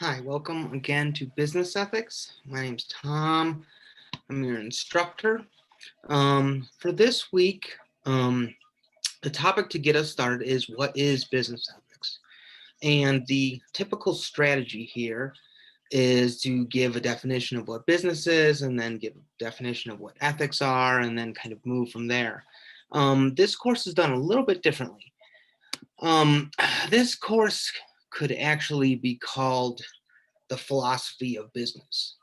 Hi, welcome again to Business Ethics. My name's Tom. I'm your instructor. For this week, the topic to get us started is what is business ethics? And the typical strategy here is to give a definition of what business is and then give a definition of what ethics are and then kind of move from there. This course is done a little bit differently. Um, this course could actually be called the philosophy of business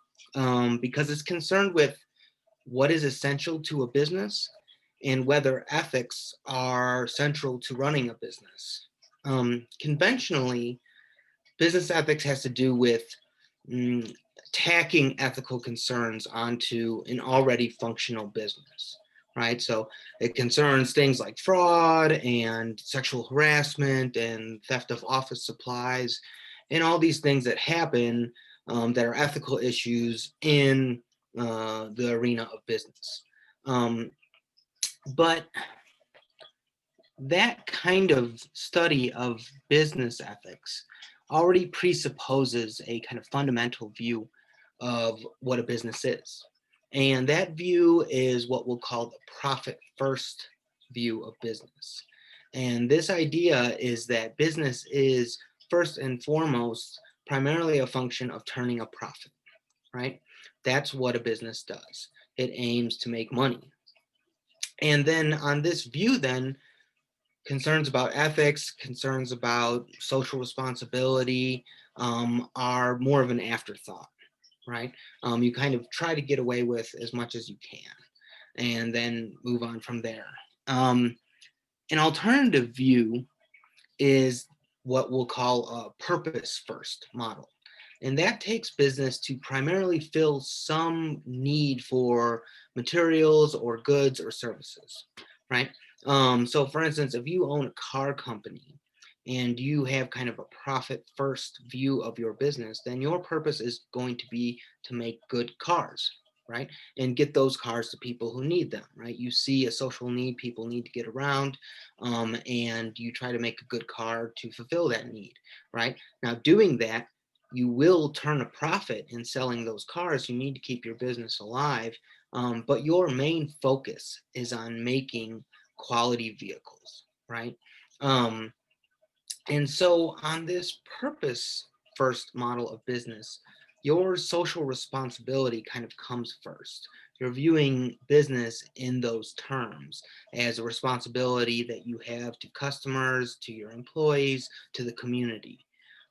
because it's concerned with what is essential to a business and whether ethics are central to running a business. Conventionally, business ethics has to do with mm, tacking ethical concerns onto an already functional business, right? So it concerns things like fraud and sexual harassment and theft of office supplies and all these things that happen that are ethical issues in the arena of business. Um, but that kind of study of business ethics already presupposes a kind of fundamental view of what a business is. And that view is what we'll call the profit first view of business. And this idea is that business is first and foremost primarily a function of turning a profit, right? That's what a business does. It aims to make money. And then on this view, then concerns about ethics, concerns about social responsibility are more of an afterthought, right? You kind of try to get away with as much as you can and then move on from there. Um, an alternative view is what we'll call a purpose first model. And that takes business to primarily fill some need for materials or goods or services, right? So, for instance, if you own a car company and you have kind of a profit first view of your business, then your purpose is going to be to make good cars, right? And get those cars to people who need them, right? You see a social need, people need to get around, and you try to make a good car to fulfill that need, right? Now, doing that, you will turn a profit in selling those cars. You need to keep your business alive, but your main focus is on making quality vehicles, right? Um, and so, on this purpose first model of business, your social responsibility kind of comes first. You're viewing business in those terms as a responsibility that you have to customers, to your employees, to the community,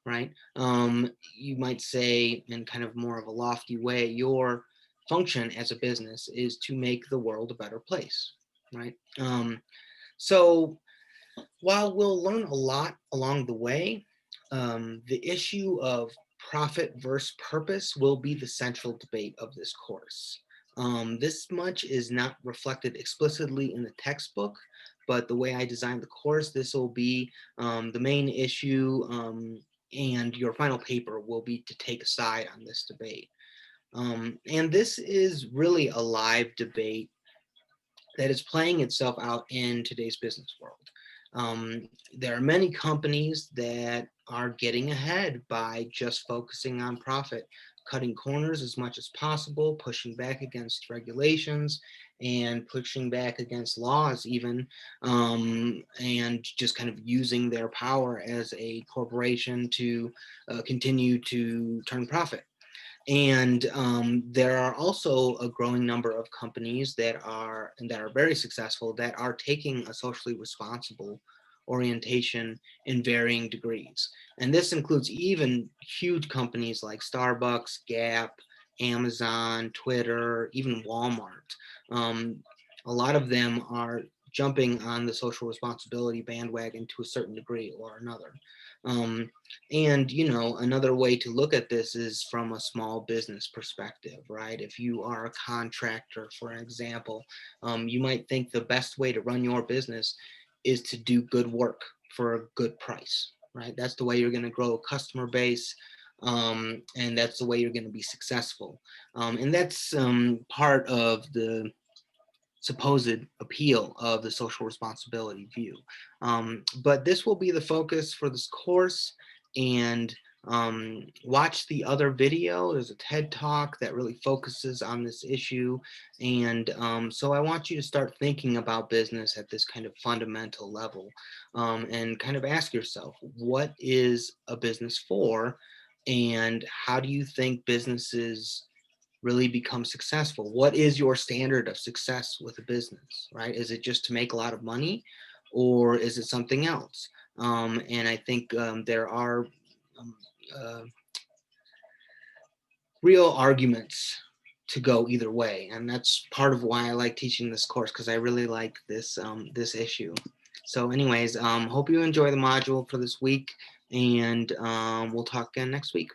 right? You might say, in kind of more of a lofty way, your function as a business is to make the world a better place, right? So, while we'll learn a lot along the way, the issue of profit versus purpose will be the central debate of this course. This much is not reflected explicitly in the textbook, but the way I designed the course, this will be the main issue, and your final paper will be to take a side on this debate. And this is really a live debate that is playing itself out in today's business world. There are many companies that are getting ahead by just focusing on profit, cutting corners as much as possible, pushing back against regulations and pushing back against laws, even, and just kind of using their power as a corporation to continue to turn profit. And there are also a growing number of companies that are very successful that are taking a socially responsible orientation in varying degrees. And this includes even huge companies like Starbucks, Gap, Amazon, Twitter, even Walmart. Um, a lot of them are jumping on the social responsibility bandwagon to a certain degree or another. Um, and, another way to look at this is from a small business perspective, right? If you are a contractor, for example, you might think the best way to run your business is to do good work for a good price, right? That's the way you're going to grow a customer base. And that's the way you're going to be successful. And that's part of the supposed appeal of the social responsibility view. But this will be the focus for this course, and Watch the other video. There's a TED Talk that really focuses on this issue. And so I want you to start thinking about business at this kind of fundamental level, and kind of ask yourself, what is a business for? And how do you think businesses really become successful? What is your standard of success with a business, right? Is it just to make a lot of money, or is it something else? And I think there are um, uh, real arguments to go either way, and that's part of why I like teaching this course, because I really like this issue. So, anyways, hope you enjoy the module for this week, and we'll talk again next week.